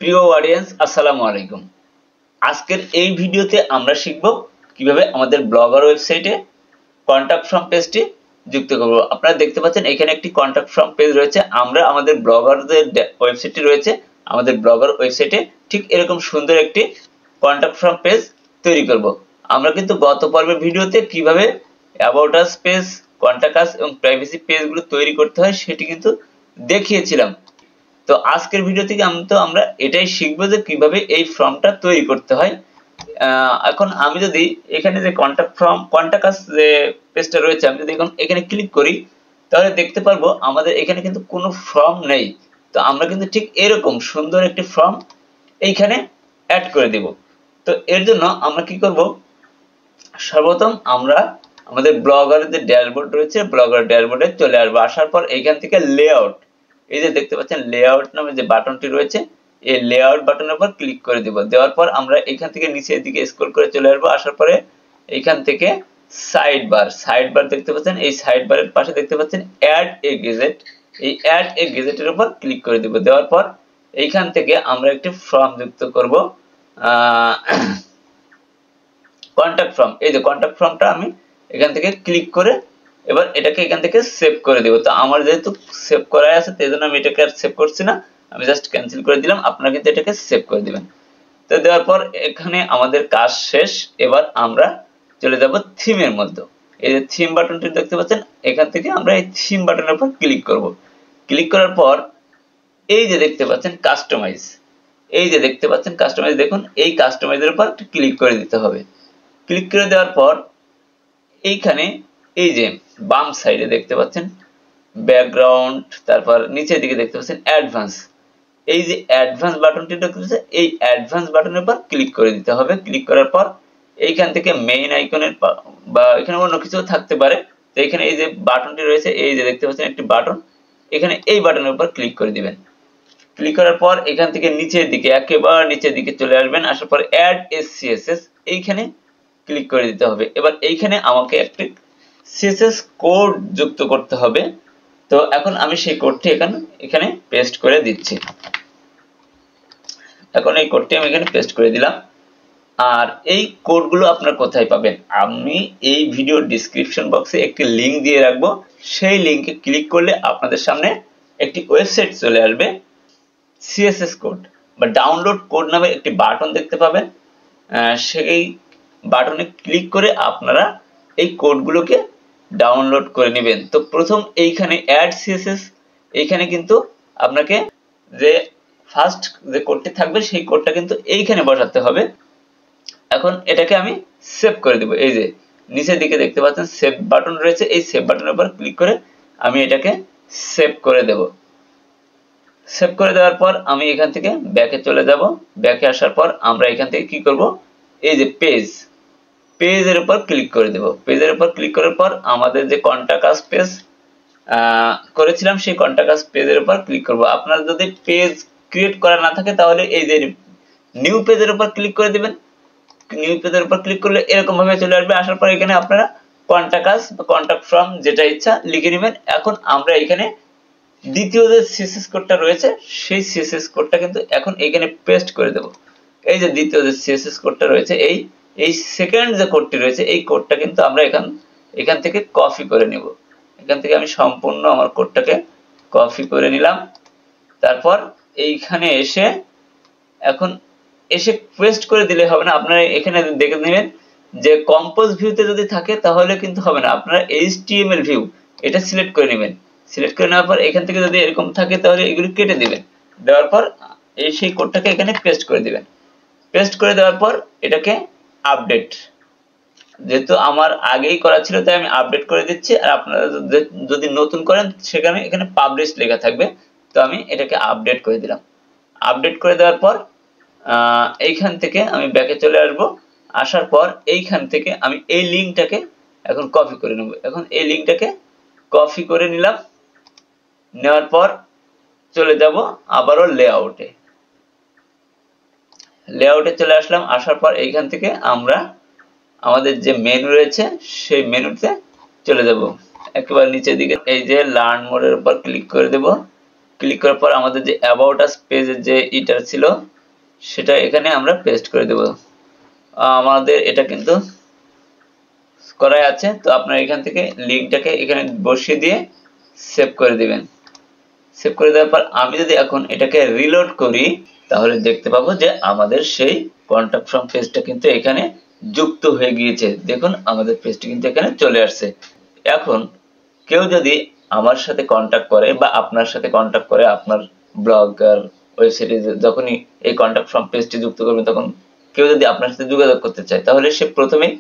প্রিয় অডিয়েন্স, আসসালামু আলাইকুম। আজকের এই ভিডিওতে আমরা শিখব কিভাবে আমাদের ব্লগার ওয়েবসাইটে কন্টাক্ট ফর্ম পেজটি যুক্ত করব। আপনারা দেখতে পাচ্ছেন এখানে একটি কন্টাক্ট ফর্ম পেজ রয়েছে। আমরা আমাদের ব্লগারদের ওয়েবসাইটটি রয়েছে, আমাদের ব্লগার ওয়েবসাইটে ঠিক এরকম সুন্দর একটি কন্টাক্ট ফর্ম পেজ তৈরি করব। আমরা কিন্তু গত পর্বের ভিডিওতে কিভাবে অ্যাবাউট আস পেজ, কন্টাক্ট আস এবং প্রাইভেসি পেজগুলো তৈরি করতে হয় সেটি কিন্তু দেখিয়েছিলাম। তো আজকের ভিডিও থেকে আমরা এটাই শিখবো যে কিভাবে এই ফর্মটা তৈরি করতে হয়। এখন আমি যদি এখানে যে কন্টাক্ট আস যে পেজটা রয়েছে, আমি যদি এখন এখানে ক্লিক করি তাহলে দেখতে পারবো আমাদের এখানে কিন্তু কোনো ফর্ম নেই। তো আমরা কিন্তু ঠিক এরকম সুন্দর একটি ফর্ম এইখানে অ্যাড করে দেব। তো এর জন্য আমরা কি করব, সর্বপ্রথম আমরা আমাদের ব্লগারের যে ড্যাশবোর্ড রয়েছে, ব্লগার ড্যাশবোর্ডে চলে আসবো। আসার পর এইখান থেকে লেআউট, এই যে দেখতে পাচ্ছেন লেআউট নামে যে বাটনটি রয়েছে, এই লেআউট বাটনের উপর ক্লিক করে দেব। দেওয়ার পর আমরা এখান থেকে নিচের দিকে স্ক্রল করে চলে আসবো। আসার পরে এইখান থেকে সাইড বার দেখতে পাচ্ছেন, এই সাইড বারের পাশে দেখতে পাচ্ছেন অ্যাড এ গেজেট, এই অ্যাড এ গেজেটের উপর ক্লিক করে দেব। দেওয়ার পর এইখান থেকে আমরা একটি ফর্ম যুক্ত করব, কন্টাক্ট ফর্ম। এই যে কন্টাক্ট ফর্মটা আমি এখান থেকে ক্লিক করে এবার এটাকে এখান থেকে সেভ করে দেব। তো আমার যেহেতু সেভ করা আছে তাই জন্য আমি এটাকে আর সেভ করছি না, আমি জাস্ট ক্যান্সেল করে দিলাম। আপনারা কিন্তু এটাকে সেভ করে দিবেন। তো দেওয়ার পর এখানে আমাদের কাজ শেষ। এবার আমরা চলে যাব থিমের মধ্যে। এই যে থিম বাটনটি দেখতে পাচ্ছেন, এখান থেকে আমরা এই থিম বাটনের উপর ক্লিক করব। ক্লিক করার পর এই যে দেখতে পাচ্ছেন কাস্টমাইজ, এই যে দেখতে পাচ্ছেন কাস্টমাইজ, দেখুন এই কাস্টমাইজের উপর ক্লিক করে দিতে হবে। ক্লিক করে দেওয়ার পর এইখানে এই যে বাম সাইডে দেখতে পাচ্ছেন ব্যাকগ্রাউন্ড, তারপর নিচের দিকে দেখতে পাচ্ছেন অ্যাডভান্স, এই যে অ্যাডভান্স বাটনটি দেখতে পাচ্ছেন, এই অ্যাডভান্স বাটনের উপর ক্লিক করে দিতে হবে। ক্লিক করার পর এইখান থেকে মেইন আইকনের বা এখানে অন্য কিছু থাকতে পারে, তো এখানে এই যে বাটনটি রয়েছে, এই যে দেখতে পাচ্ছেন একটি বাটন, এখানে এই বাটনের উপর ক্লিক করে দিবেন। ক্লিক করার পর এখান থেকে নিচের দিকে একেবারে নিচের দিকে চলে আসবেন। আসার পর অ্যাড সিএসএস এইখানে ক্লিক করে দিতে হবে। এবার এইখানে আমাকে একটি সিএসএস কোড যুক্ত করতে হবে। তো এখন আমি সেই কোডটি এখানে পেস্ট করে দিচ্ছি। এখন এই কোডটি আমি এখানে পেস্ট করে দিলাম। আর এই কোডগুলো আপনারা কোথায় পাবেন, আমি এই ভিডিও ডেসক্রিপশন বক্সে একটি লিংক দিয়ে রাখবো। সেই লিংকে ক্লিক করলে আপনাদের সামনে একটি ওয়েবসাইট চলে আসবে। সিএসএস কোড বা ডাউনলোড কোড নামে একটি বাটন দেখতে পাবেন। সেই বাটনে ক্লিক করে আপনারা এই কোডগুলোকে ডাউনলোড করে নেবেন। তো প্রথম এইখানে অ্যাড সিএসএস, এইখানে কিন্তু আপনাকে যে ফার্স্ট যে কোডটি থাকবে সেই কোডটা কিন্তু এইখানে বসাতে হবে। এখন এটাকে আমি সেভ করে দেব। এই যে নিচের দিকে দেখতে পাচ্ছেন সেভ বাটন রয়েছে, এই সেভ বাটনের উপর ক্লিক করে আমি এটাকে সেভ করে দেব। সেভ করে দেওয়ার পর আমি এখান থেকে ব্যাকে চলে যাব। ব্যাকে আসার পর আমরা এখান থেকে কি করব, এই যে পেজের উপর ক্লিক করে দেব। পেজের উপর ক্লিক করার পর আমাদের যে কন্টাক্ট আস পেজ করেছিলাম সেই কন্টাক্ট আস পেজের উপর ক্লিক করব। আপনারা যদি পেজ ক্রিয়েট করা না থাকে তাহলে এই যে নিউ পেজের উপর ক্লিক করে দিবেন। নিউ পেজের উপর ক্লিক করলে এরকম ভাবে চলে আসবে। আসার পর এখানে আপনারা কন্টাক্ট আস বা কন্টাক্ট ফর্ম যেটা ইচ্ছা লিখে নেবেন। এখন আমরা এখানে দ্বিতীয় যে সিএসএস কোডটা রয়েছে সেই সিএসএস কোডটা কিন্তু এখন এখানে পেস্ট করে দেব। এই যে দ্বিতীয় যে সিএসএস কোডটা রয়েছে, এই সেকেন্ড যে কোডটি রয়েছে এই কোডটা কিন্তু আমরা এখান থেকে কপি করে নেব। এখান থেকে আমি সম্পূর্ণ আমার কোডটাকে কপি করে নিলাম। তারপর এইখানে এখন এসে পেস্ট করে দিলে হবে না, আপনারা এখানে দেখে নেবেন যে কম্পোজ ভিউতে যদি থাকে তাহলে কিন্তু হবে না, আপনারা এইচটিএমএল ভিউ এটা সিলেক্ট করে নেবেন। সিলেক্ট করে নেওয়ার পর এখান থেকে যদি এরকম থাকে তাহলে এগুলো কেটে দিবেন। দেওয়ার পর সেই কোডটাকে এখানে পেস্ট করে দিবেন। পেস্ট করে দেওয়ার পর এটাকে আপডেট, যেহেতু আমার আগেই করা ছিল তাই আমি আপডেট করে দিচ্ছি। আর আপনারা যদি নতুন করেন সেখানে এখানে পাবলিশ লেখা থাকবে। তো আমি এটাকে আপডেট করে দিলাম। আপডেট করে দেওয়ার পর এইখান থেকে আমি ব্যাকে চলে আসব। আসার পর এইখান থেকে আমি এই লিংকটাকে এখন কপি করে নেব। এখন এই লিংকটাকে কপি করে নিলাম। নেওয়ার পর চলে যাব আবারও লেআউটে চলে আসলাম। আসার পর এইখান থেকে আমরা আমাদের যে মেনু রয়েছে সেই মেনুতে চলে যাব। একেবারে নিচের দিকে এই যে লার্ন মোডের উপর ক্লিক করে দেব। ক্লিক করার পর আমাদের যে অ্যাবাউট আস পেজের যে ইটা ছিল সেটা এখানে আমরা পেস্ট করে দেব। আমাদের এটা কিন্তু করাই আছে, তো আপনারা এখান থেকে লিংকটাকে এখানে বসিয়ে দিয়ে সেভ করে দিবেন। সেভ করে দেওয়ার পর আমি যদি এখন এটাকে রিলোড করি তাহলে দেখতে পাবো যে আমাদের সেই কন্টাক্ট ফর্ম পেজটা কিন্তু এখানে যুক্ত হয়ে গিয়েছে। দেখুন আমাদের পেজটি কিন্তু এখানে চলে আসছে। এখন কেউ যদি আমার সাথে কন্টাক্ট করে বা আপনার সাথে কন্টাক্ট করে, আপনার ব্লগ আর ওয়েবসাইটে যখনই এই কন্টাক্ট ফর্ম পেজটি যুক্ত করবেন তখন কেউ যদি আপনার সাথে যোগাযোগ করতে চায় তাহলে সে প্রথমেই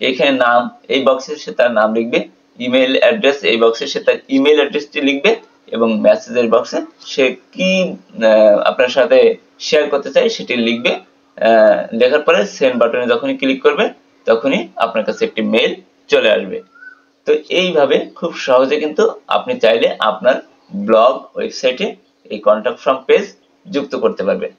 এখানে নাম, এই বক্সে সে তার নাম লিখবে, ইমেল অ্যাড্রেস এই বক্সে সে তার ইমেল অ্যাড্রেসটি লিখবে এবং মেসেজের বক্সে সে কি আপনার সাথে শেয়ার করতে চায় সেটি লিখবে। লেখার পরে সেন্ড বাটনে যখনই ক্লিক করবে তখনই আপনার কাছে একটি মেল চলে আসবে। তো এইভাবে খুব সহজে কিন্তু আপনি চাইলে আপনার ব্লগ ওয়েবসাইটে এই কন্টাক্ট ফর্ম পেজ যুক্ত করতে পারবেন।